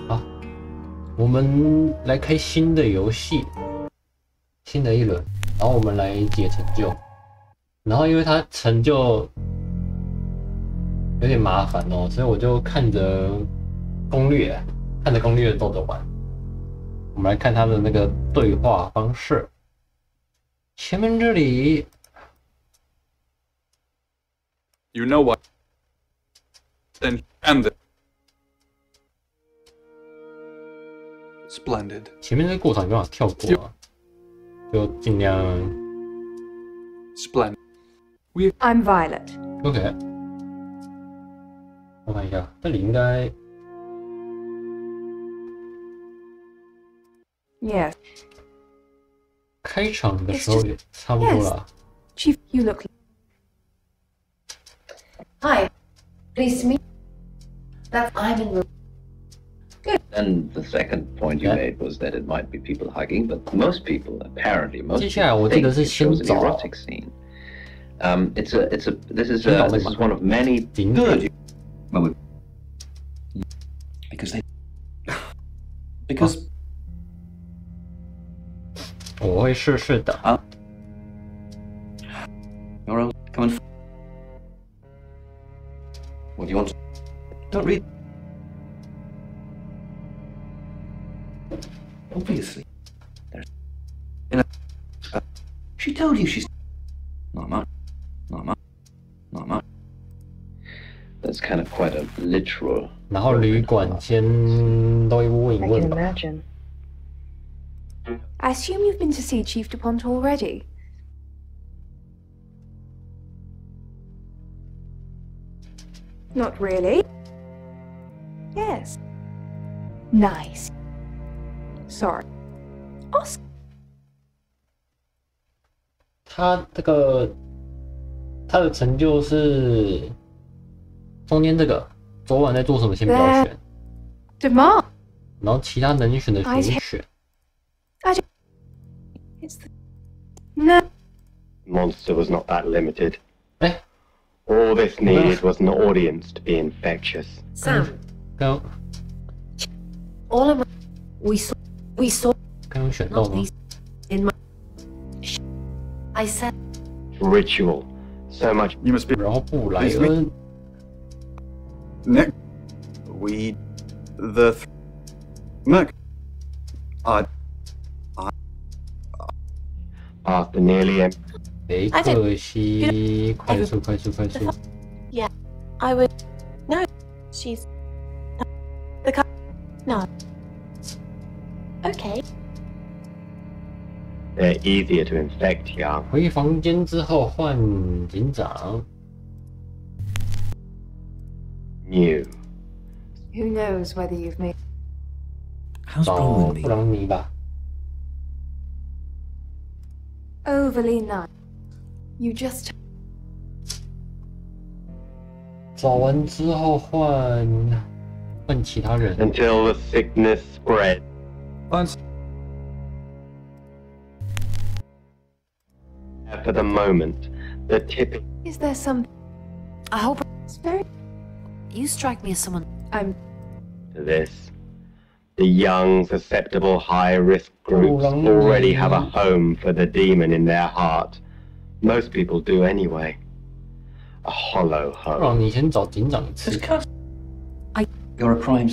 好，我们来开新的游戏，新的一轮，然后我们来解成就。然后因为它成就有点麻烦哦，所以我就看着攻略豆豆玩。我们来看他的那个对话方式。前面这里 You know what? Then and the splendid. 前面这个过场没办法跳过啊，就尽量。Splendid. I'm Violet. OK， 我看一下，这里应该 Yes. 开场的时候也差不多了。Chief, you look. Hi, pleased to meet you. That I'm in room. And the second point you made was that it might be people hugging, but most people, apparently, most 接下来我 people 记 think 得是 it 先 shows an 找 erotic scene. This is one of many good. Well, because they. Because. 我会试试的。Alright, come on. What do you want? Don't read. Obviously, there's. She told you she's. Not much. That's kind of quite a literal. 然后旅馆先都问一 I 问 can 吧。 imagine. I assume you've been to see Chief DuPont already. Not really. Yes. Nice. Sorry. Oscar. 他这个他的成就是中间这个昨晚在做什么先不要选， Demand. 然后其他能选的全选。 It's the... No. Monster was not that limited. 哎， All this needed was an audience to be infectious. Sam, 刚 all of my... We saw 刚刚选到 not 吗？ these in my... I said... Ritual. So much. You must be 然后布莱恩 Nick. We the Nick. After nearly empty. 雷克西，快速！ Yeah, I would... No, she's... The car... No. Okay. They're easier to infect young. 回房间之后换警长。 New. Who knows whether you've made... How's 找 Bronwyn 布 me? 朗尼吧。 Overly nice. You just... 找完之后换其他人。 Until the sickness spread. Lance. For the moment, the tipping. Is there some... I hope... It's very... You strike me as someone... I'm... To this. The young, susceptible, high-risk groups already have a home for the demon in their heart. Most people do anyway. A hollow 不然 home. 你先找警长一次。 You're a prime.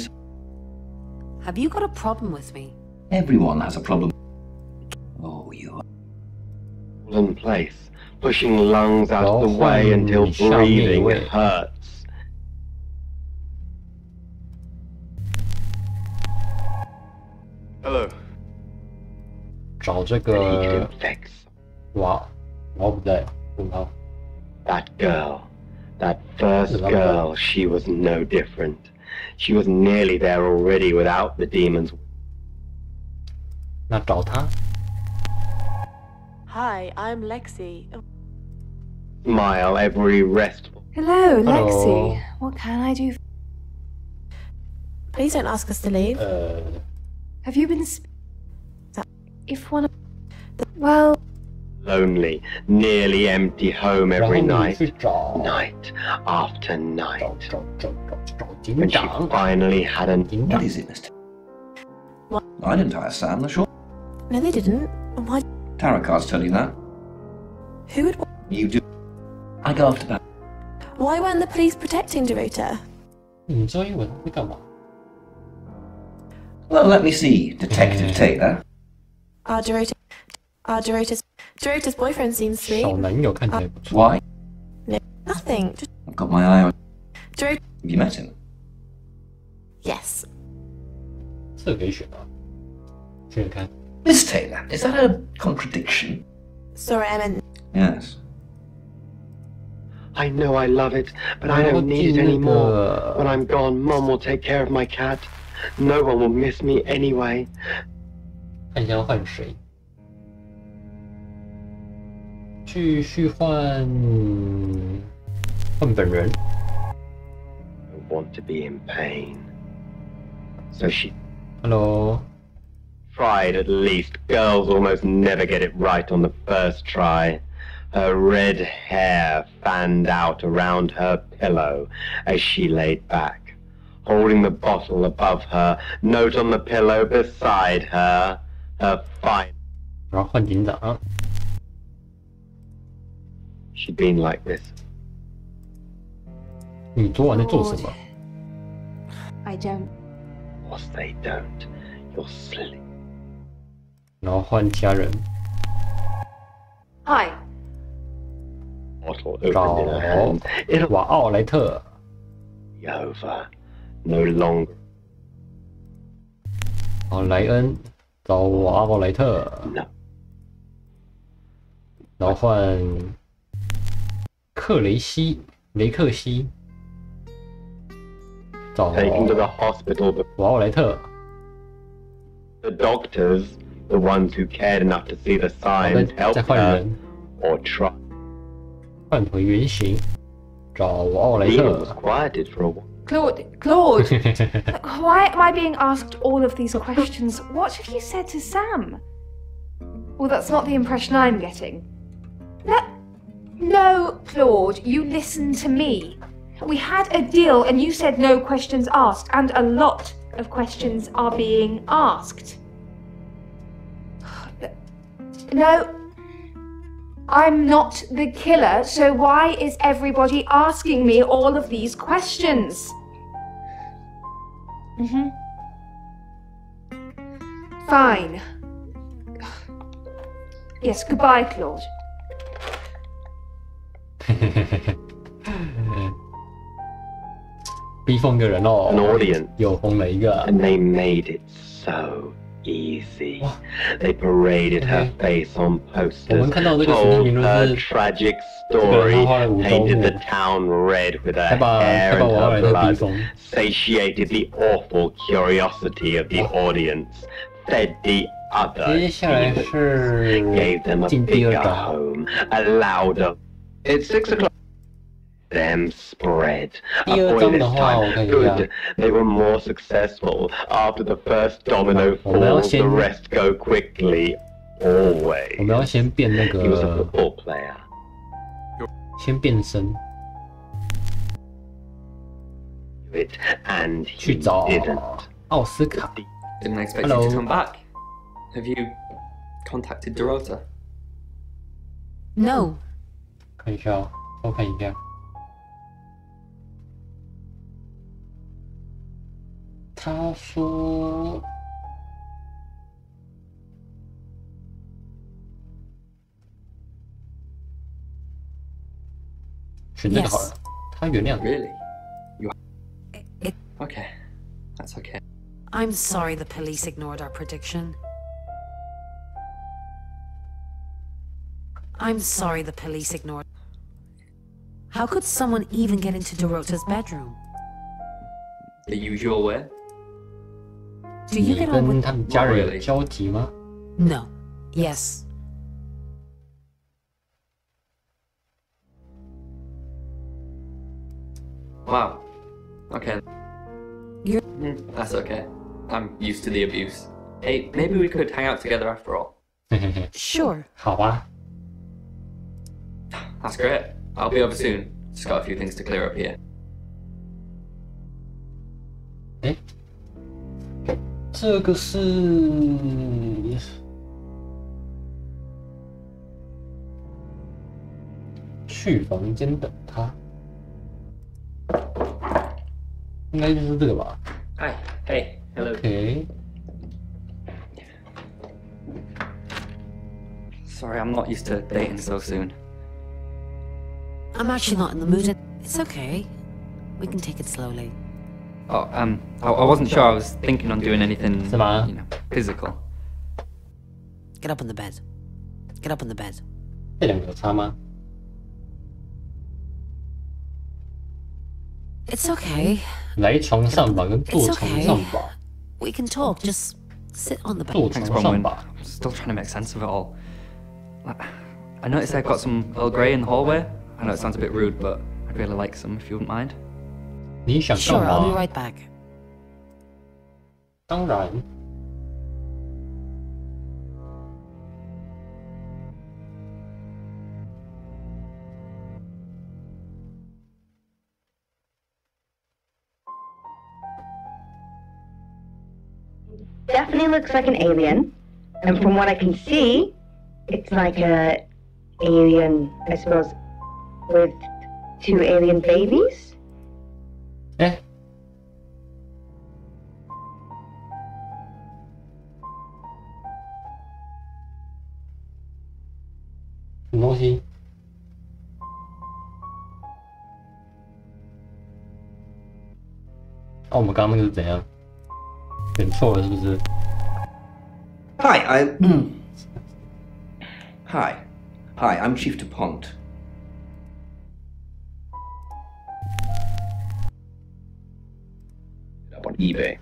Have you got a problem with me? Everyone has a problem. Oh, you are. In place, pushing lungs out of the Oh, way until breathing wait. hurts. Hello. 找这 That he 个 could infect 哇，我不在，问号。 that girl. That first girl, she was no different. She was nearly there already without the demons. 那找他。 Hi, I'm Lexi. Smile every restful. Hello, Hello. Lexi. What can I do? Please don't ask us to leave. Have you been... If one of... Well, lonely, nearly empty home 然后 every 你 night, 去找 night after 找 night. 找警 When she 长， finally had an 警 What 长 is it, Mr.? I didn't hire Sam, the short. No, they didn't. Why? Tarot cards tell you that. Who would? You do. I go after that. Why weren't the police protecting Dorota? 你知道英文在干嘛？ Well, let me see. Detective Taylor. Dorota's boyfriend seems 小 sweet. 男友看起来不错。 Why? No, nothing. Just I've got my eye on. Dorota. Have you met him? Yes. 这可以选啊，选选看。 Miss Taylor, is that a contradiction? Sorry, I meant. Yes. I know I love it, but I don't need it anymore. When I'm gone, Mom will take care of my cat. No one will miss me anyway. 看一下要换谁？继续换本人。 I want to be in pain. So she Hello， tried at least. Girls almost never get it right on the first try. Her red hair fanned out around her pillow as she laid back, holding the bottle above her, note on the pillow beside her, her fine. 然后换警长。 She'd been like this. 你昨晚在做什么？ I don't. Of course they don't. You're silly. 然后换家人。 Hi. Bottle opened 找 in her hand. It'll 瓦奥莱特。 be over. No longer. 好，莱恩找瓦奥莱特， No. 然后换雷克西找 Taken to the hospital, but 瓦奥莱特。 the doctors, the ones who cared enough to see the 好， signs, 再 helped 换 her 人， or try. 换回原形，找瓦奥莱 Demon was 特。 quieted for a while. Claude, why am I being asked all of these questions? What have you said to Sam? Well, that's not the impression I'm getting. No, Claude, you listen to me. We had a deal and you said no questions asked, and a lot of questions are being asked. No, I'm not the killer, so why is everybody asking me all of these questions? Fine. Yes, goodbye, Claude. 逼疯个人哦 An audience. 又疯了一个。 And they made it so easy. They paraded her face on 我 posters, 们看到这个实际 told 评论 her 是 tragic 这个人 story, 他花了5周 painted 目 the town red with her 才把 hair 瓦奥莱 and 特 her 逼 blood, 疯。 satiated the awful curiosity of the audience, fed the other 接下来 demons, 是 gave them a 进第二 bigger 章。 home, a louder. It's 6 o'clock. Them spread. 第二 Boy, 章 this 的话，我 time, 看一下 good. They were more successful. After the first domino 我们要 falls, 先 the rest go quickly. 我 Always. 们要先变那 He was a 个， football player. 先变身 It and 去 he 找 didn't. 奥斯卡。 Didn't expect Hello. you to come back. Have you contacted Dorota? No. 看一下哦，我看一下。他说选这个好了，他原谅你。 Really? You? It- Okay, that's okay. I'm sorry the police ignored our prediction. I'm sorry the police ignored. How could someone even get into Dorota's bedroom? The usual way? Do you 你 get on 跟 with... 他们家人有交集吗？ No. Yes. Wow. Okay. You're- That's okay. I'm used to the abuse. Hey, maybe we could hang out together after all. Sure. 好啊， That's great. I'll be over soon. Just got a few things to clear up here. 哎，这个是去房间等他，应该就是这个吧 Hi. Hey. Hello. ？OK， Sorry, I'm not used to dating so soon. I'm actually not in the mood. It's okay. We can take it slowly. Oh, I wasn't sure I was thinking on doing anything, 是吗？ you know, physical. Get up on the bed. Get up on the bed. 这两个有差吗？ It's okay. 来床上吧，跟坐 It's 床 okay. 上吧， We can talk. Just sit on the 坐 bed. 床 Thanks, 上 Bronwyn. 吧。 I'm still trying to make sense of it all. I noticed I've got some Earl Grey in the hallway. I know it sounds a bit rude, but I'd really like some if you wouldn't mind. 你想 Sure, 干 I'll be 嘛？ right back. 当然。 Definitely looks like an alien. And from what I can see, it's like a alien, I suppose, with 2 alien babies. 哎，什么东西？啊，我们刚刚那个是怎样？选错了是不是？ Hi, Hi. Hi, I'm Chief DuPont. Up on eBay.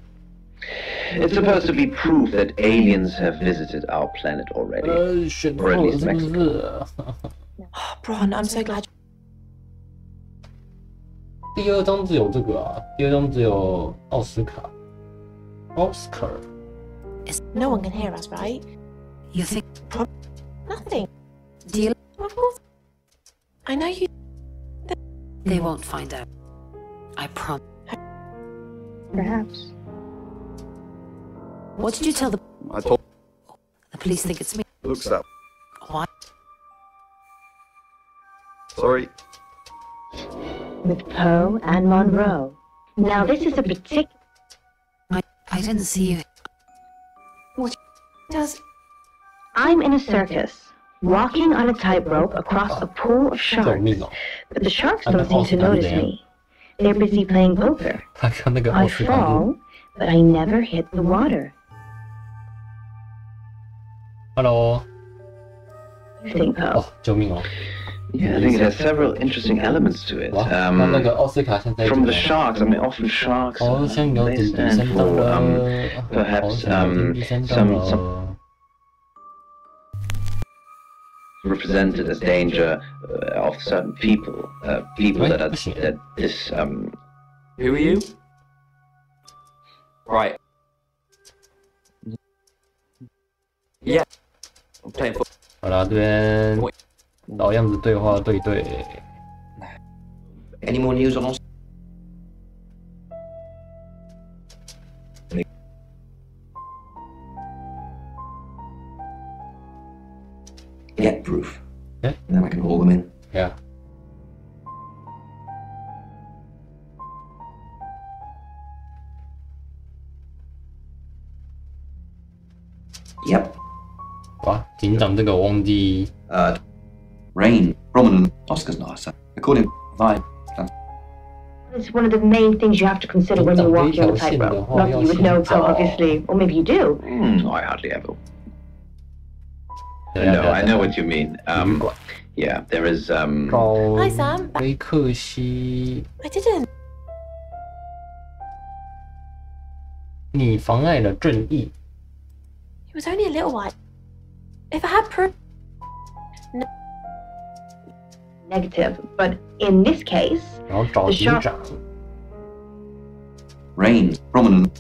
It's supposed to be proof that aliens have visited our planet already. 选错 Or at 了 least 是不 Mexico. 是？ Bron, I'm so glad. 第二张只有这个啊，第二张只有奥斯卡。Oscar， No one can hear us, right? You think? Nothing. Do you? Of course. I know you. They won't find out. I promise. Perhaps. What did you tell the? I told. The police think it's me. Looks that. Why? Sorry. With Poe and Monroe. Now this is a particular. I didn't see you. Does I'm in a circus, walking on a tightrope across a pool of 救 sharks. 命哦！ But the sharks don't seem to notice me. They're busy playing poker. 他看那个 I 奥斯卡是 fall, but I never hit the water. Hello， You think, Poe? 哦，救命哦！ Yeah, I think it has several interesting elements to it. 哇，那那个奥斯卡现在 From the sharks, I mean, often sharks 好像有 they 点第 stand 三档 for 了， perhaps 好像有点第三档 some 了。 represented as danger of certain people, people that are that this Who are you? Right. Yeah. I'm playing football. 好啦，这边老样子对话对对。 Any more news on us? Get proof. Yeah. Then I can haul them in. Yeah. Yep. 哇，警长这个我忘记。 Rain, prominent Oscars nicer. According to Vibe. It's one of the main things you have to consider when you're walking on a tightrope. Not that you would know, Poe, obviously, or maybe you do. I hardly ever. No, I know what you mean. Yeah, there is. Hi, Sam. 维克西， I didn't. 你妨碍了正义。 It was only a little while. If I had proof. Negative, but in this case, 然后找 the 警 shark 长。 Rain, prominent.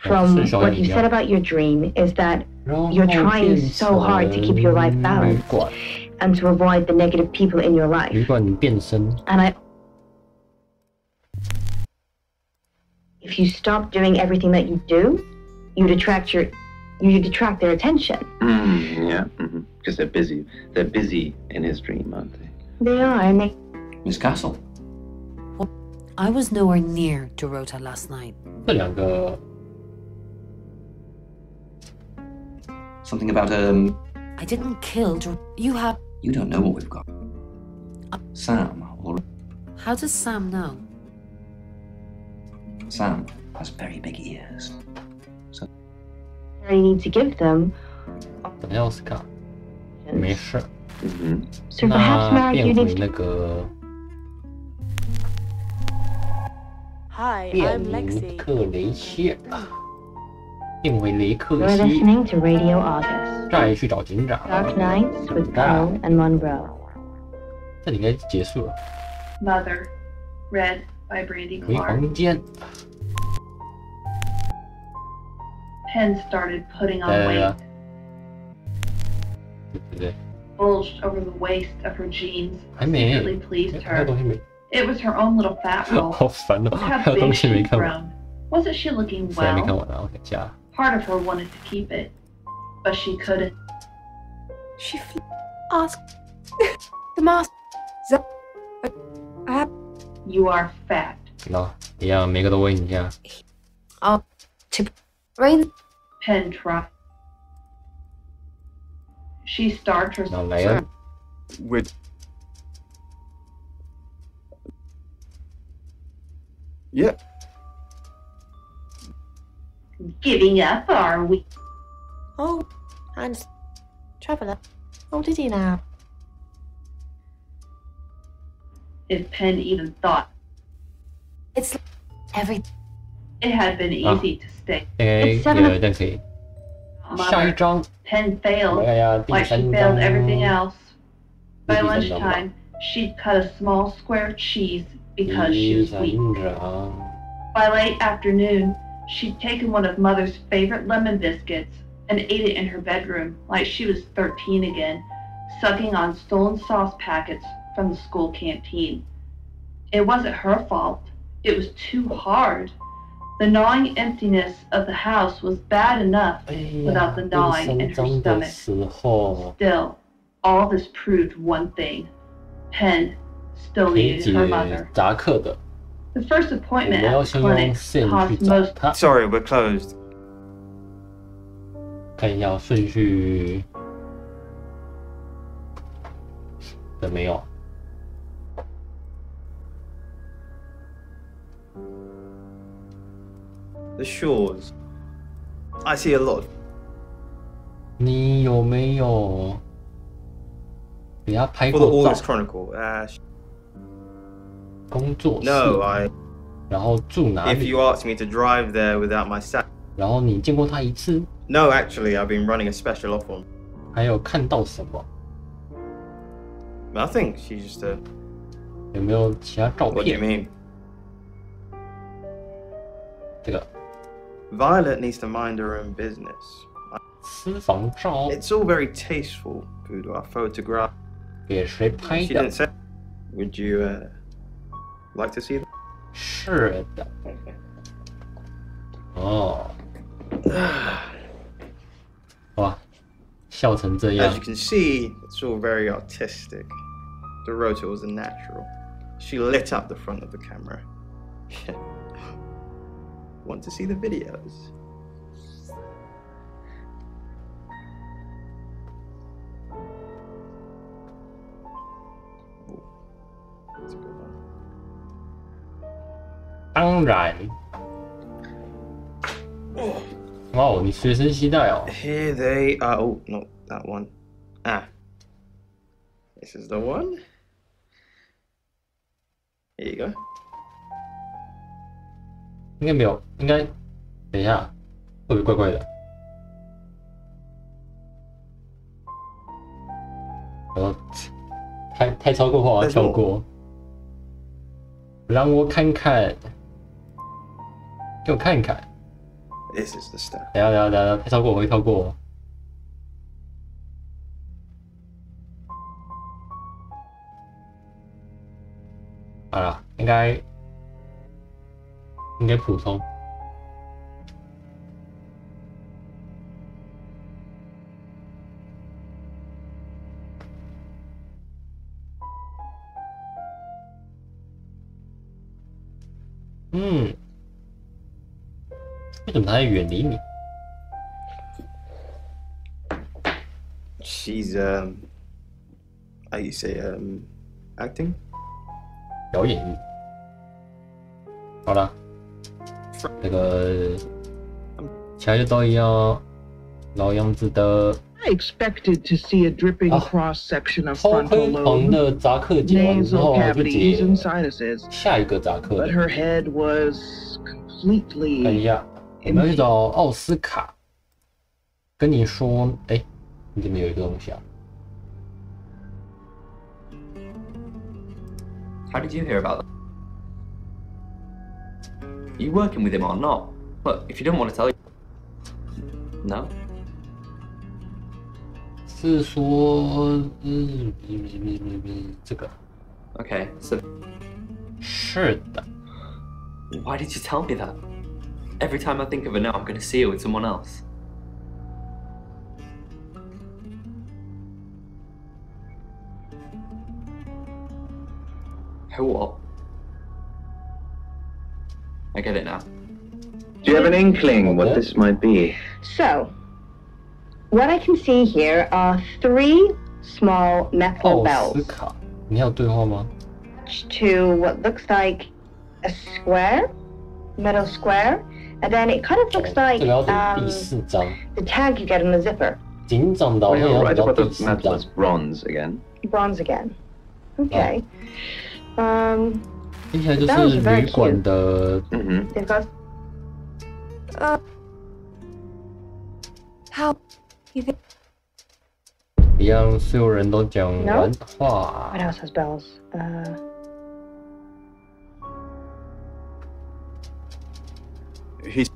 from what you said about your dream is that you're trying so hard to keep your life balanced. and to avoid the negative people in your life. 旅馆变身。 And if you stop doing everything that you do, you'd attract their attention. Yeah, because they're busy. They're busy in his dream, aren't they? They are, and they... Miss Castle. I was nowhere near Dorota last night. 这两个 Something about, I didn't kill You have... You don't know what we've got. Sam, or... How does Sam know? Sam has very big ears. So... I need to give them... 等一下，奥斯卡，没事。 So perhaps, 那 Mary, you 变回 need 那 to... 个 Hi, 变 I'm 名 Lexi. 克雷西，变回雷克 You're 西， listening to Radio August. 再去找警长。 Dark Nights with Poe and Monroe. 这里应该结束了。 Mother, read by Brandy 回 Clark. 房间。 Penn started putting on 来来 weight, 来，对对对， bulged over the waist of her jeans, 还没， secretly pleased 还有 her. 东西没。 It was her own little fat roll. 好烦哦， Look 还 how 有东 big 西没 she'd 看 grown. 完， Wasn't she looking 谁还没看 well? 完呢？我看一下。 Part of her wanted to keep it, but she couldn't. She asked the master. You are fat. 那一样，每个都问一下。 To rain. Penn tried. She starved 然后 herself. 莱恩， With yeah, Giving up, are we? Oh, and traveller. Oh, did he now? If Penn even thought. It's every. It had been easy to stay. 这个有点可以。下一 Mother, 章， Penn failed 哎呀，第 like she 三 failed 章。 everything else. By 第三章吧。 lunchtime, she'd cut a small square cheese 第 because she was 三 weak. 章。 By late afternoon, she'd taken one of Mother's favorite lemon biscuits and ate it in her bedroom like she was 13 again, sucking on stolen sauce packets from the school canteen. It wasn't her fault. It was too hard. The gnawing emptiness of the house was bad enough 哎 without the 呀，第 gnawing 三 in her 章的 stomach. 时候， Still, all this proved one thing. Penn still 可以 needed 解 her mother. 扎克的。 The first 我 appointment 们要 at the 先用 clinic线去 caused 找 most 他。 Sorry, we're closed. 看一下顺序的没有。 The shores. I see a lot. 你有没有给他拍 For the 过 August 照？ Chronicle. 工作室。 No, I. 然后住哪 If 里？ you asked me to drive there without my sat. 然后你见过他一次？ No, actually, I've been running a special off on. 还有看到什么？ Nothing. She's just a. 有没有其他照 What do you 片？ mean? 这个 Violet needs to mind her own business. 私房照 It's all very tasteful, boudoir photograph. 给谁拍 She 的 didn't？say. Would you like to see them? 是的。哦，哇，笑成这 As 样 you，can see, it's all very artistic. Dorota was a natural. She lit up the front of the camera. Want to see the videos? Ooh, that's a good one. 当然。哇哦，你随身携带哦。 Here they are. Oh, not that one. Ah. This is the one. Here you go. 应该没有，应该等一下，会不会怪怪的？然后太超过话我要跳过，让我看看，给我看看。 This is the stuff. 等一下，太超过我会跳过。应该普通。为什么他在远离你 ？She's how you say acting？ 表演欲。好了，那个其他就都一样，老样子的。I expected to see a dripping cross section of 超 frontal 辉煌 lobe, 的扎克解完之 nasal 后，就 cavities 解 and sinuses. 下一个扎克 But 的。 her head was 看一 completely 下，我们要去找奥斯卡。跟你说，哎，你这边有一个东西啊。 How did you hear about that? Are you working with him or not? Look, if you don't want to tell you... No? 是说，这个。 Okay, so... 是的。 Why did you tell me that? Every time I think of her now, I'm going to see her with someone else. Who what? I get it now. Do you have an inkling what this might be? So, what I can see here are 3 small metal bells 你要对话吗？ to what looks like a square, metal square, and then it kind of looks like 这个要等第4章。 the tag you get on the zipper. 警长导演要 Right 等到 about 第 the 4 metal 章 is。bronze again. Bronze again. Okay. 听起来就是旅馆的。They've got. How? You think? 一样，所有人都讲完话。 What else has bells? He's.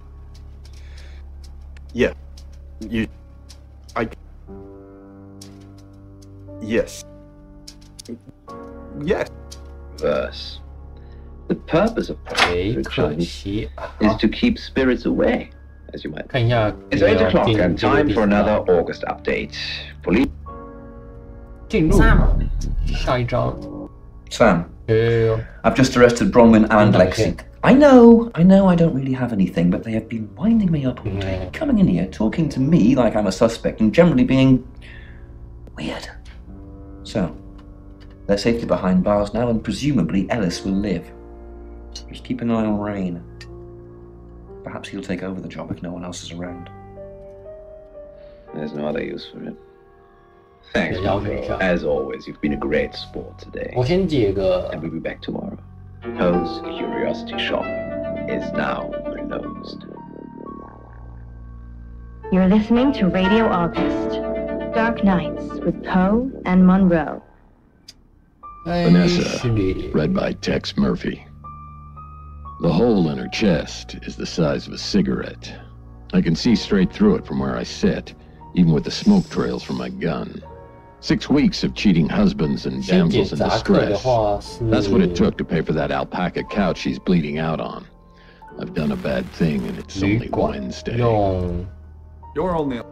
Yeah. You. I. Yes. Yes. Verse. The purpose of poetry is to keep spirits away, as you might. 看一下。 It's 8 o'clock and time for another August update. Police. 进入下一章。 Sam. Yeah. I've just arrested Bronwyn and Lexi. I know, I don't really have anything, but they have been winding me up all day, coming in here, talking to me like I'm a suspect, and generally being weird. So, they're safely behind bars now, and presumably Ellis will live. Just keep an eye on Rain. Perhaps he'll take over the job if no one else is around. There's no other use for it. Thanks, Monroe. As always, you've been a great sport today. 我先解个。 And we'll be back tomorrow. Poe's Curiosity Shop is now closed. You're listening to Radio August. Dark Nights with Poe and Monroe. Vanessa, read by Tex Murphy. The hole in her chest is the size of a cigarette. I can see straight through it from where I sit, even with the smoke trails from my gun. 6 weeks of cheating husbands and damsels in distress. That's what it took to pay for that alpaca couch she's bleeding out on. I've done a bad thing, and it's only Wednesday. You're only.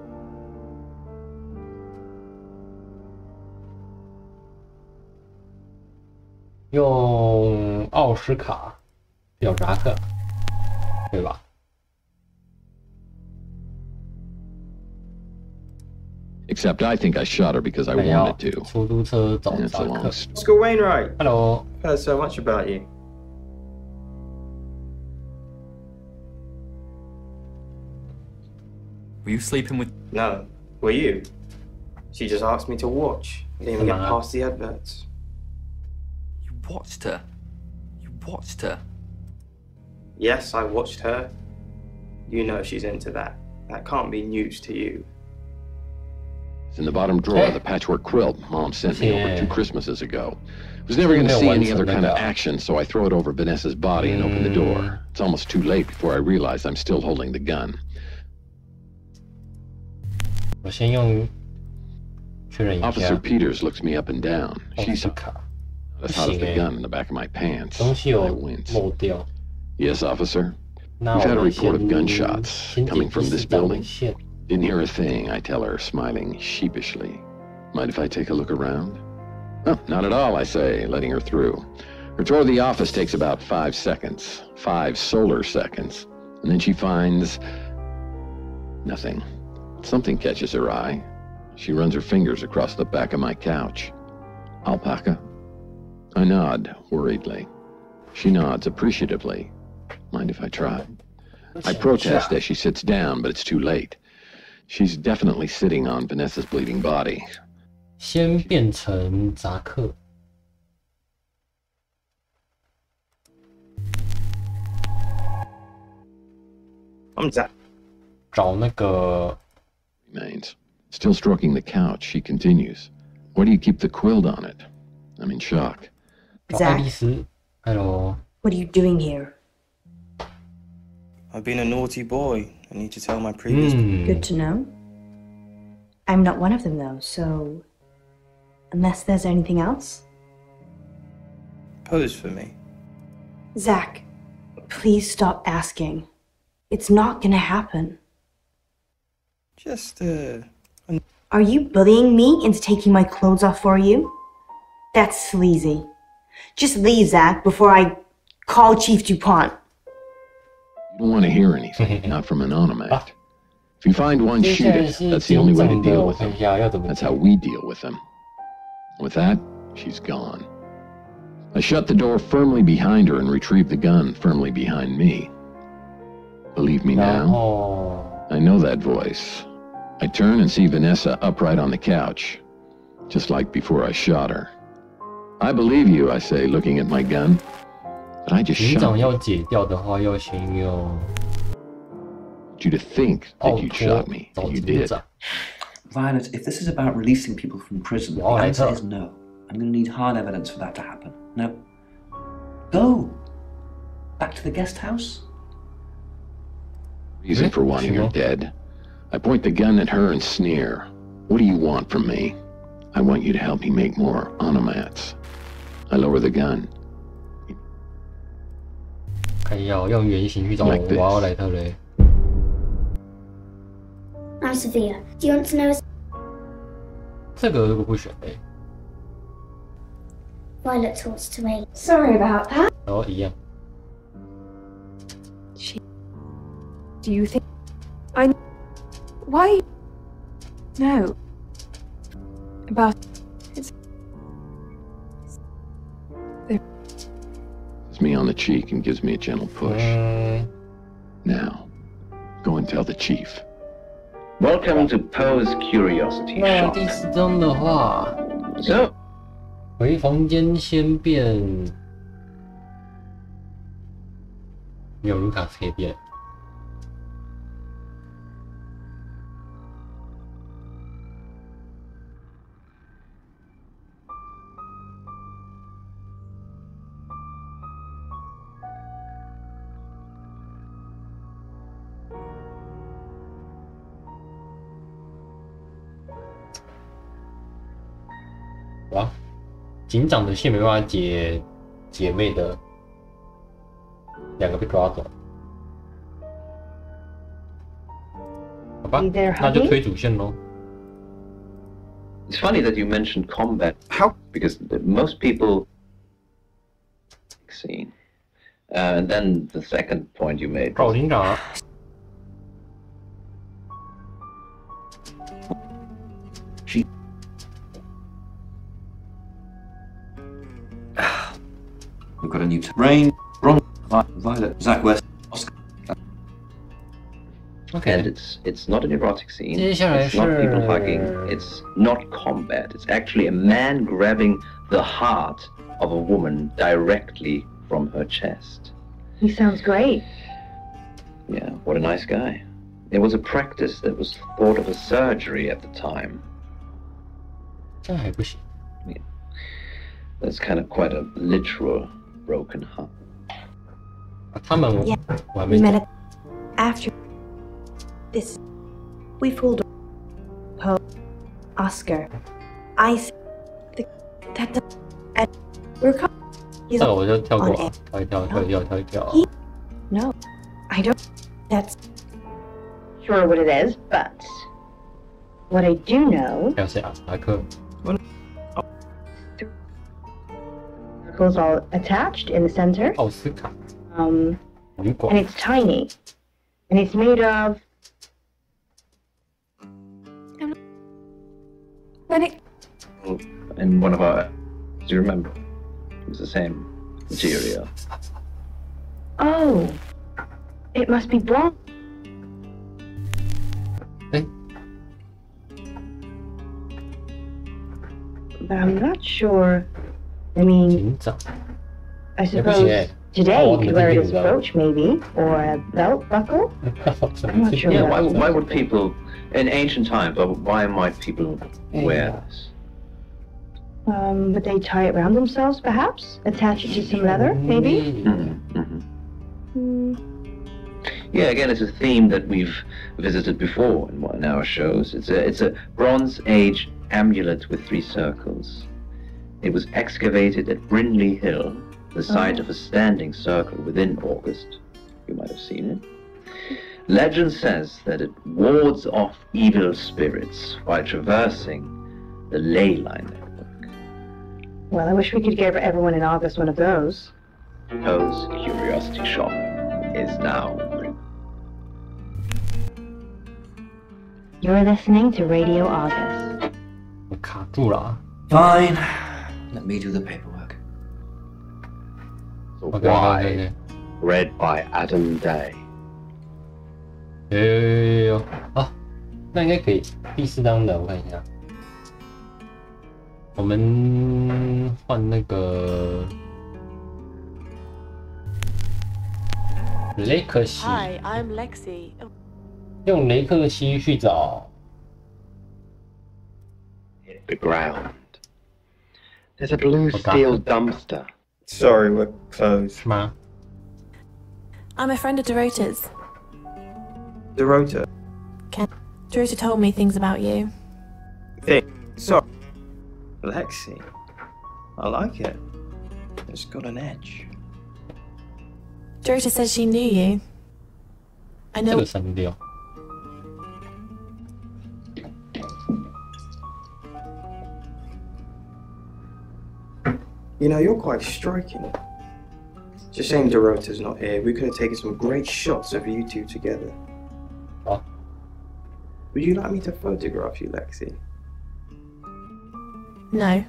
用奥斯卡表扎克，对吧？ Except I think I shot her because I wanted to. 出租车找扎克。 Oscar Wainwright. Hello. I've heard so much about you. Were you sleeping with... No. Were you? She just asked me to watch. Didn't even get past the adverts. You watched her? You watched her? Yes, I watched her. You know she's into that. That can't be news to you. It's in the bottom drawer of the patchwork quilt Mom sent me over 2 Christmases ago. I was never going to see any other kind of action, so I throw it over Vanessa's body and open the door. It's almost too late before I realize I'm still holding the gun. 我先用确认一下。 Officer Peters looks me up and down. She's As hot as the gun in the back of my pants. 东西有 I winced. 漏掉。 Yes, officer. 那 We've 我 had a 们 report of 先 gunshots 先 coming 点 from 第 this 四张 building. 线。 Didn't hear a thing, I tell her, smiling sheepishly. Mind if I take a look around? Oh, not at all, I say, letting her through. Her tour of the office takes about 5 seconds. 5 solar seconds. And then she finds... nothing. Something catches her eye. She runs her fingers across the back of my couch. Alpaca? I nod, worriedly. She nods appreciatively. Mind if I try? I protest as she sits down, but it's too late. She's definitely sitting on Vanessa's bleeding body. 先变成扎克。找那个 Remains. Still stroking the couch, she continues. Why do you keep the quilt on it? I'm in shock. 找爱丽丝。Hello. What are you doing here? I've been a naughty boy. I need to tell my previous... Good to know. I'm not one of them, though, so... Unless there's anything else? Pose for me. Zach, please stop asking. It's not gonna happen. Just, Are you bullying me into taking my clothes off for you? That's sleazy. Just leave, Zach, before I call Chief DuPont. You don't want to hear anything, not from an onomat. If you find one, shoot it. That's the only way to deal with them. That's how we deal with them. With that, she's gone. I shut the door firmly behind her and retrieved the gun firmly behind me. Believe me now? I know that voice. I turn and see Vanessa upright on the couch, just like before I shot her. I believe you, I say, looking at my gun. But I just shot you. 要解掉的话，要先用 You to think that you shot me, and you did. Violet, if this is about releasing people from prison, the answer is no. I'm going to need hard evidence for that to happen. Now, go back to the guest house. Reason for wanting her dead. I point the gun at her and sneer. What do you want from me? I want you to help me make more onomats. I lower the gun. 看要用原型去找瓦奥莱特雷。 I'm Sophia. Do you want to know? 这个如果不选嘞 Violet talks to me. Sorry about that. 然后一样。 Do you think I... Why? No. About... It's me on the cheek and gives me a gentle push. Now, go and tell the chief. Welcome to Poe's Curiosity 那 Shop. 第四章的话， So, 回房间先变，没有卢卡斯可以变。哇，警长的线没办法解姐妹的，两个被抓走。好吧，那就推主线喽。 it's funny that you mentioned combat. How? Because most people... Scene. And then the second point you made... 赵警长。 We've got a new Rain, Ron, Violet, Zach West, Oscar. Okay. And it's not an erotic scene. 接下来 It's not people 是 hugging. It's not combat. It's actually a man grabbing the heart of a woman directly from her chest. He sounds great. Yeah, what a nice guy. It was a practice that was thought of as surgery at the time. 这还不行。 That's kind of quite a literal broken heart. 他们 Yeah, 我还没 we met it after this. We fooled Poe, Oscar. I said that 这个我就跳过，跳一跳。 No, I don't. That's sure what it is, but what I do know. 还有谁啊？马克。 Circles all attached in the center. 奥斯卡。 And it's tiny, and it's made of. In one of our, do you remember? It was the same material. Oh, it must be bronze. But I'm not sure. I mean, I suppose today you could wear it as a brooch, maybe, or a belt buckle. I'm not sure. Yeah, why would people, in ancient times, why might people wear this? Would they tie it around themselves, perhaps? Attach it to some leather, maybe? Yeah, again, it's a theme that we've visited before in our shows. It's a Bronze Age amulet with 3 circles. It was excavated at Brindley Hill, the site of a standing circle within August. You might have seen it. Legend says that it wards off evil spirits while traversing the ley line network. Well, I wish we could give everyone in August one of those. Poe's Curiosity Shop is now. You're listening to Radio August. 卡住了啊。 Fine. Let me do the paperwork. The Why, read by Adam Day. 有啊，那应该可以。第4章的我看一下，我们换那个雷克西。 Hi, I'm Lexi. 用雷克西去找。 The ground. There's a blue steel dumpster. Sorry, we're closed. Ma. I'm a friend of Dorota's. Dorota? Dorota told me things about you. Sorry. Lexi. I like it. It's got an edge. Dorota said she knew you. I know. 这个删掉。 You know, you're quite striking. It's a shame Dorota's not here. We could have taken some great shots of you two together. Oh. Would you like me to photograph you, Lexi? No.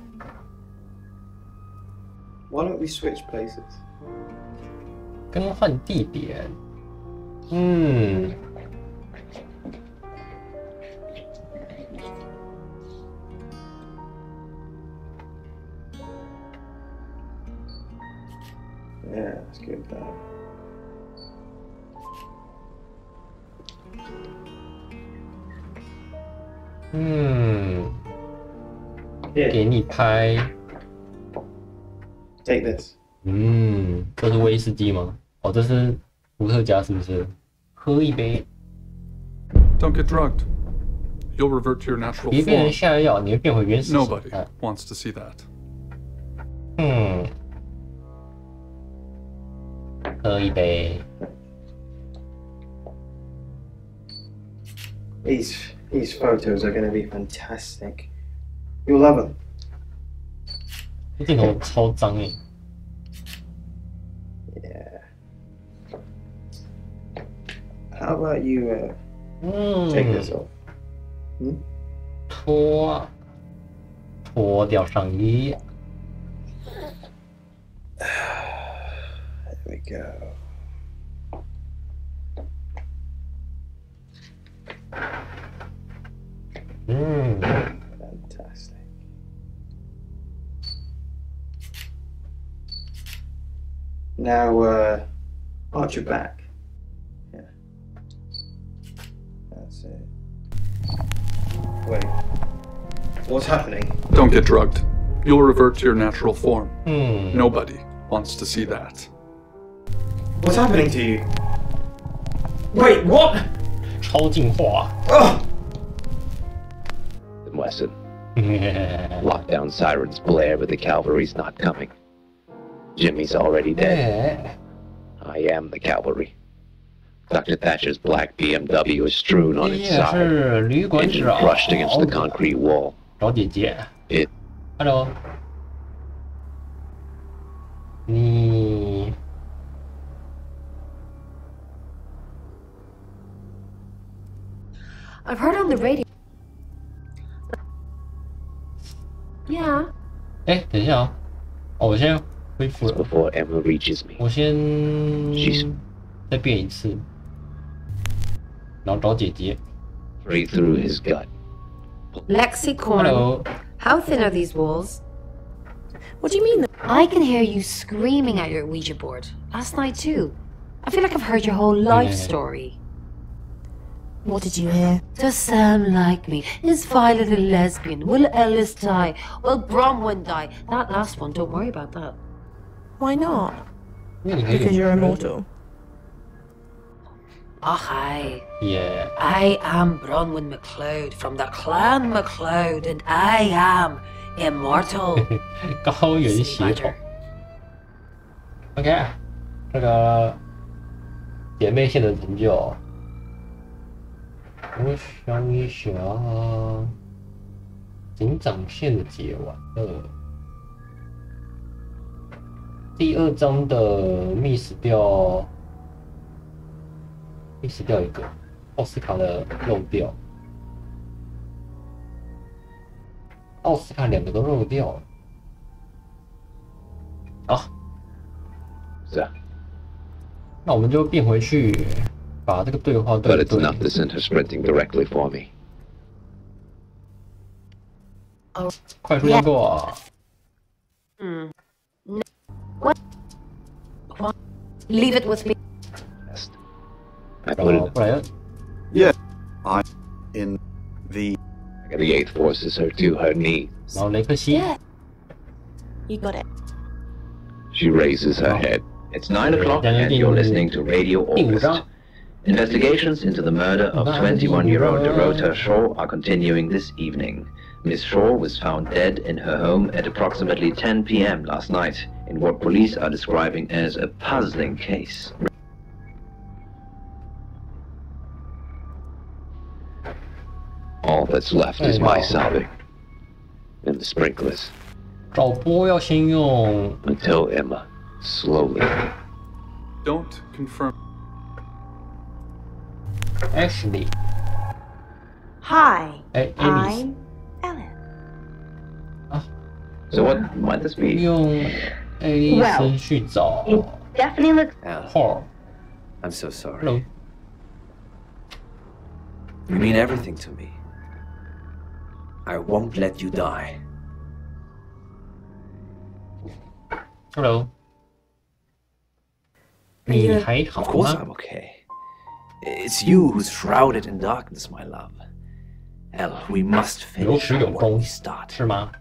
Why don't we switch places? 更换地点。Yeah, let's get that. 给你拍。 Take this. 这是威士忌吗？哦，这是伏特加是不是？喝一杯。 Don't get drugged. You'll revert to your natural 别被人 form. 下药，你会变回原始形 Nobody 态。 wants to see that. 喝一杯。 These photos are going to be fantastic. You'll love them. 这镜头超脏耶。 Yeah. How about you take this off? 脱掉上衣。 There we go. Fantastic. Now, arch your back. Yeah. That's it. Wait. What's happening? Don't get drugged. You'll revert to your natural form. Nobody wants to see that. What's happening to you? Wait, what? 超进化。 Wesson. Lockdown sirens blare, but the cavalry's not coming. Jimmy's already dead. I am the cavalry. Dr. Thatcher's black BMW is strewn on its side, engine crushed against the concrete wall. It. Hello. 你 I've heard on the radio. Yeah. 哎，等一下啊！哦，我现在恢复了。Before Emma reaches me. 我先再变一次，然后找姐姐。Straight through his gut. Lexicorn. Hello. How thin are these walls? What do you mean? I can hear you screaming at your Ouija board. Last night too. I feel like I've heard your whole life story. What did you hear? Does Sam like me? Is Violet a lesbian? Will Ellis die? Will Bronwyn die? That last one, don't worry about that. Why not? Because you're immortal. Oh, hi. Yeah. I am Bronwyn MacLeod from the Clan MacLeod, and I am immortal. 高原血统。OK， 这个姐妹线的成就。我想一想，警长线的解完了，第2章的miss 掉一个，奥斯卡的漏掉，奥斯卡2个都漏掉了。好，是啊，那我们就变回去。把这个对话对 But it's enough to send her sprinting directly for me. 快速通过。What? Leave it with me. I put it. Yeah, I'm in the. The 8th forces her to her knees. Yeah. You got it. She raises her head. It's 9 o'clock, and you're listening to Radio August. Investigations into the murder of 21-year-old Dorota Shaw are continuing this evening. Miss Shaw was found dead in her home at approximately 10 p.m. last night in what police are describing as a puzzling case. All that's left is my sobbing and the sprinklers. 找波要先用 Until Emma slowly. Don't confirm. Ashley. Hi. I'm Ellen. So what might this be? 用爱丽丝去找 Definitely looks. Paul. I'm so sorry. Hello. You mean everything to me. I won't let you die. Hello. 你还好 Of course 吗 I'm okay. It's you who's shrouded in darkness, my love. Elle, we must 有 finish 始有 what 终 we started. 是吗？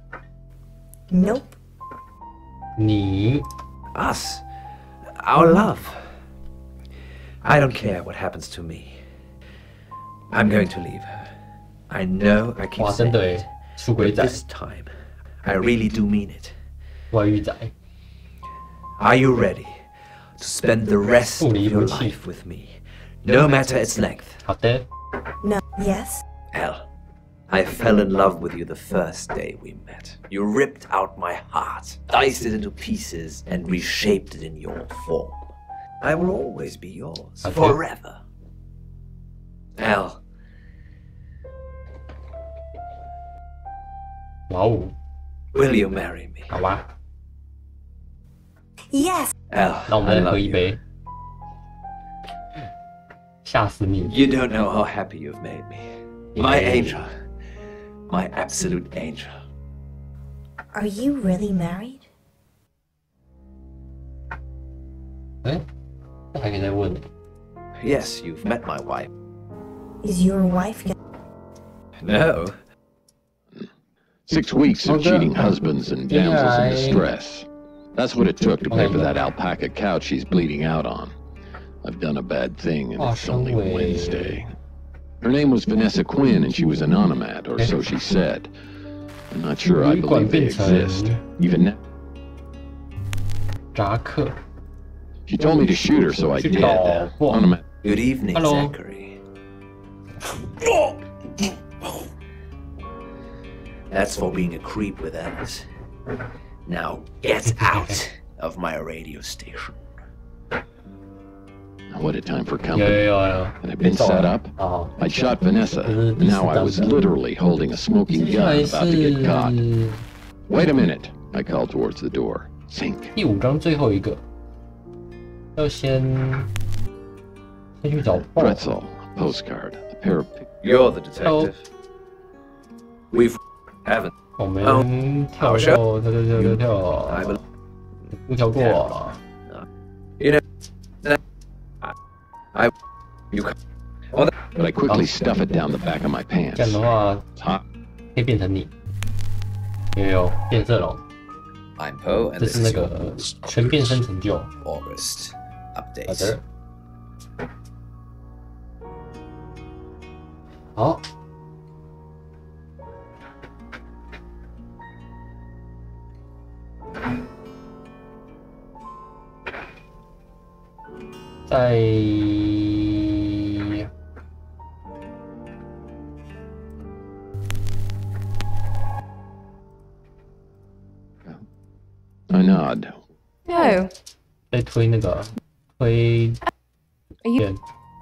Nope. 你 Us. Our love. I don't care what happens to me. I'm going to leave her. I know I keep 哇，真 saying 的诶， it, 出轨 but 仔， this time, I really do mean it. 外遇仔， Are you ready to spend the rest 不 of 离不 your 弃。 life with me, no matter its length? 好的， No. Yes. Elle, I fell in love with you the first day we met. You ripped out my heart, diced it into pieces, and reshaped it in your form. I will always be yours, Okay. forever. Elle, 哇哦， will you marry me? 好吧， Yes. Elle, 那我 I 们来喝 love 一 you. 杯，吓死你！ You don't know how happy you've made me. My angel. My absolute angel. Are you really married? 哎，这还可以再问， Yes, you've met my wife. Is your wife? No. 6 weeks of Okay. cheating husbands and damsels in Yeah, distress. That's what it took to pay for Okay. that alpaca couch she's bleeding out on. I've done a bad thing, and Oh, it's only some way. Wednesday. Her name was Vanessa Quinn, and she was anonymous, or so she said. I'm not sure I believe they exist. Even now. 扎克。She told me to shoot her, so I did. Good evening, Hello. Zachary. That's for being a creep with Alice. Now get out of my radio station. What a time for company. And I've been set up. I shot Vanessa, and now I was literally holding a smoking gun about to get caught. Wait a minute, I called towards the door. Think. 第5章最后一个，要先去找 Pretzel, a postcard, a pair of. You're the detective. We've haven't. 我们跳，不跳过。You know, But I quickly stuff it down the back of my 这样的 pants. 话，可以变成你。有变色龙。 I'm Poe, and 这 this 是那 is your 个全变身成就。 August 好 update. 的。好。在I nod. No. 在推那个推 Are you? 片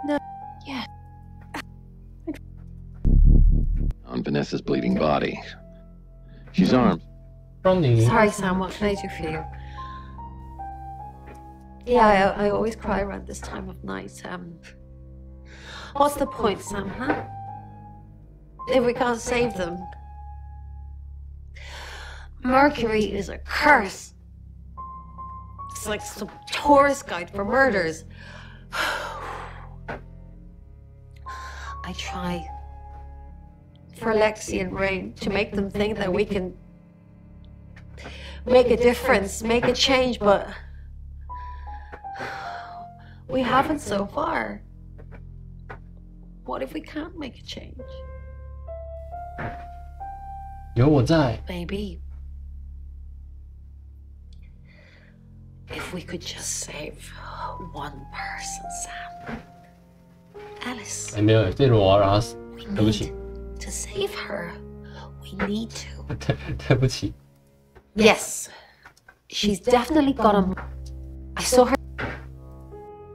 No. Yeah. On Vanessa's bleeding body. She's armed. Sorry, Sam, what can I do for you? Yeah, I always cry around this time of night. What's the point, Sam, huh? If we can't save them. Mercury is a curse. It's like some tourist guide for murders. I try for Lexi and Rain to make them think that we can make a difference, make a change, but we haven't so far. What if we can't make a change? 有我在。 Maybe. If we could just save one person, Sam. Alice. 哎，没有，这轮我要让他死。对不起。 To save her, we need to. 对不起。 Yes. She's definitely got a... I saw her...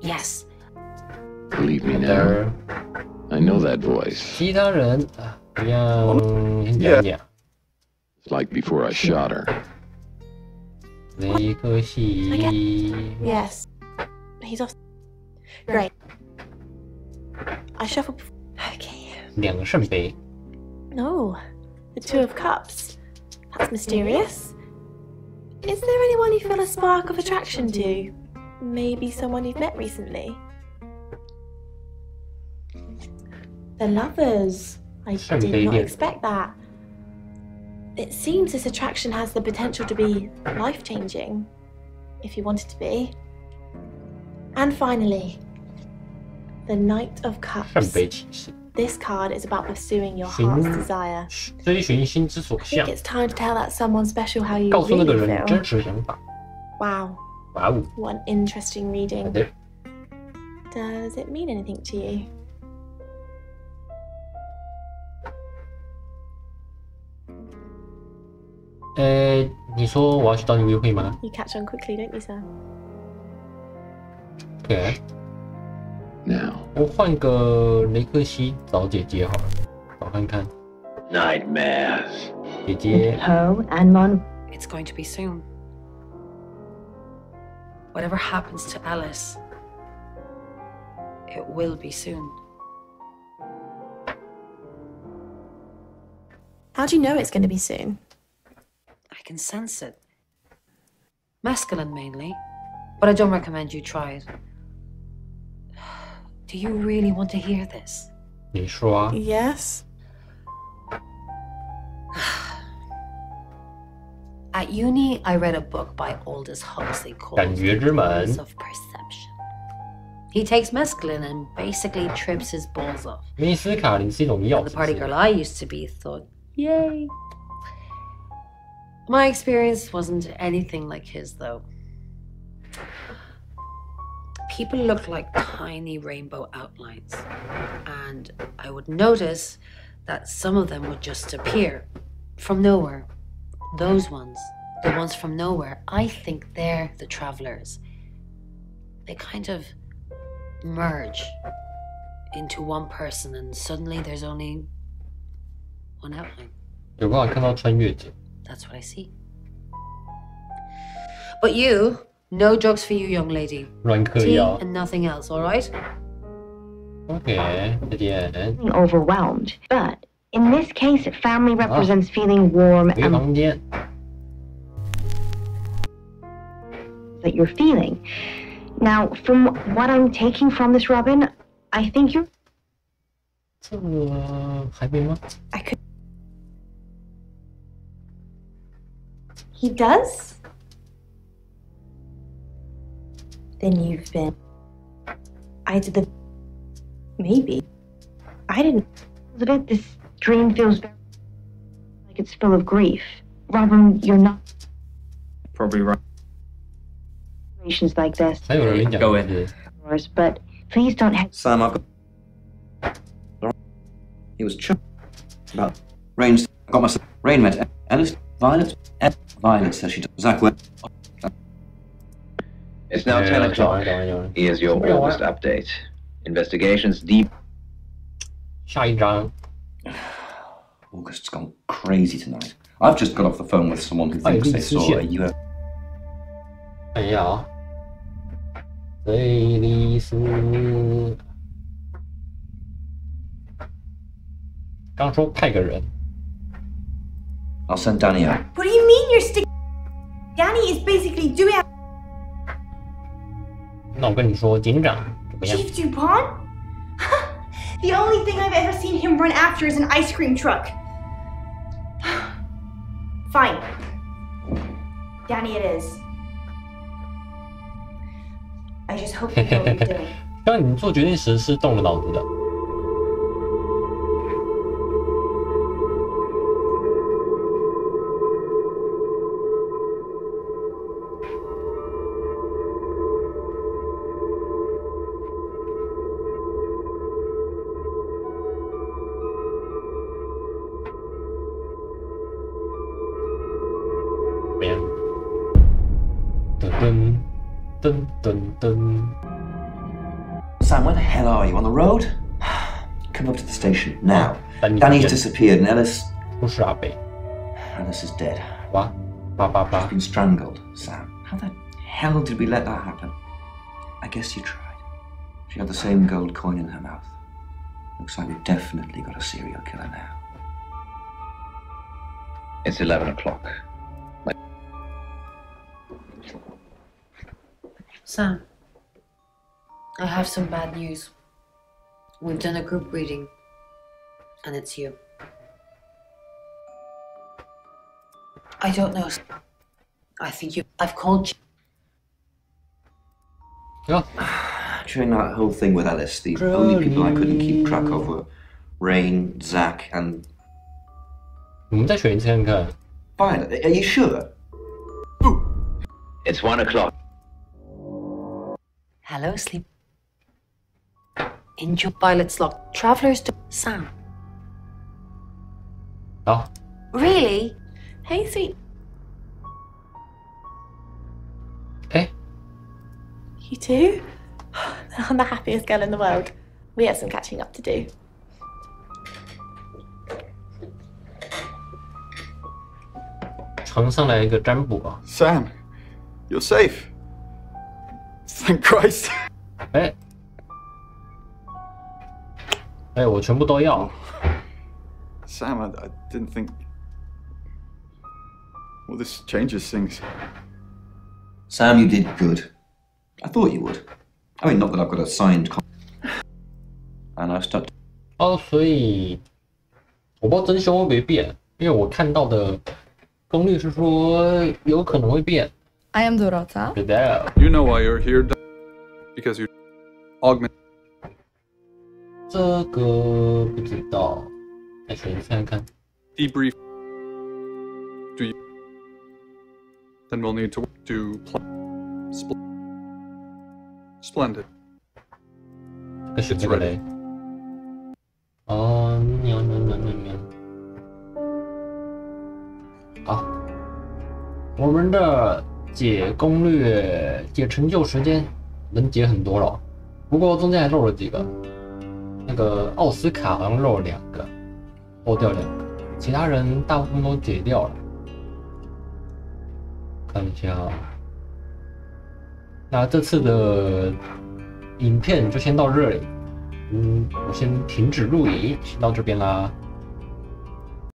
Yes. Believe me now. I know that voice. 其他人啊，一样先讲讲。 It's like before I shot her. 雷克西。 Yes. He's off. Great. I shuffle. Okay. 2个圣杯。 No. The Two of Cups. That's mysterious. Is there anyone you feel a spark of attraction to? Maybe someone you've met recently? The Lovers. I did not expect that. It seems this attraction has the potential to be life-changing, if you want it to be. And finally, the Knight of Cups. 圣杯骑士。 This card is about pursuing your heart's desire. 追寻心之所 I 向。 think it's time to tell that someone special how you 告诉那个 really 人 feel. 真实的想法。 Wow. 哇哦。 What an interesting reading. 好的。 Does it mean anything to you? You 你说我要去找你约会吗 You catch on quickly, don't you, sir? ？OK。 Now. 我换个雷克西找姐姐好了，找看看。 Nightmares. 姐姐。 Poe and Mon. It's going to be soon. Whatever happens to Alice, it will be soon. How do you know it's going to be soon? I can sense it. Masculine mainly, but I don't recommend you try it. Do you really want to hear this? 你说啊。 Yes. At uni, I read a book by Aldous Huxley called 感觉之门。 Rules of Perception. He takes mescaline and basically trips his balls off. 梅斯卡林是一种药。 The party girl I used to be thought, yay. My experience wasn't anything like his, though. people look like tiny rainbow outlines. And I would notice that some of them would just appear from nowhere. Those ones, the ones from nowhere, I think they're the travelers. They kind of merge into one person, and suddenly there's only one outline. 有办法看到穿越者。 That's what I see. But you, no jokes for you, young lady. 软嗑 Tea 药。 and nothing else, all right? Okay, 再见。 Overwhelmed, but in this case, family represents feeling warm 回房间。 that you're feeling. Now, from what I'm taking from this, Robin, I think you're. 这还没吗？ I could. He does? Then you've been. I did the. Maybe. I didn't. Elizabeth, this dream feels very like it's full of grief. Robin, you're not. Probably right. Situations like this. 还有人讲 Go in. But please don't have. Sam, I've got. He was chucked about range. I got myself rain met. Alice, Violet, Violet says she does. Zach, where? It's now 10 o'clock. Here's your August update. Investigations deep. 下一张。 August's gone crazy tonight. I've just got off the phone with someone who thinks they saw a UFO. 看一下啊，爱丽丝，刚说派个人。 I'll send Danny out. What do you mean you're sticking? Danny is basically doing. 那我跟你说，警长怎么样？ Chief Dupont? The only thing I've ever seen him run after is an ice cream truck. Fine. Danny it is. I just hope you know what you're doing. 刚刚你做决定时是动了脑子的。 Dun, dun, dun. Sam, where the hell are you? On the road? Come up to the station now. Danny's disappeared and Alice. Alice is dead. What? She's been strangled, Sam. How the hell did we let that happen? I guess you tried. She had the same gold coin in her mouth. Looks like we've definitely got a serial killer now. It's 11 o'clock. Sam, I have some bad news. We've done a group reading, and it's you. I don't know. I think you. I've called you. Yeah. During that whole thing with Alice, the only people I couldn't keep track of were Rain, Zach, and. 我们再选一次看看。 Violet, are you sure? It's 1 o'clock. Hello, sleep. Enjoy Violet's lock. Travelers to Sam. Oh. Really? Hey, sweet. Hey. You too? I'm the happiest girl in the world. We have some catching up to do. Sam, you're safe. Thank Christ. 哎，我全部都要。 Sam, I didn't think. Well, this changes things. Sam, you did good. I thought you would. I mean, not that I've got a signed and I've stuck. 哦，所以我不知道真凶会不会变，因为我看到的攻略是说有可能会变。 I am Dorota. You know why you're here, because you augment. 这个不知道，再选一次看看。 Debrief. Do you? Then we'll need to split. Splendid. 这个选这个嘞。哦，喵。好，我们的解攻略、解成就时间能解很多了，不过中间还漏了几个。那个奥斯卡好像漏了2个，漏掉2个，其他人大部分都解掉了。看一下，那这次的影片就先到这里。我先停止录影，先到这边啦。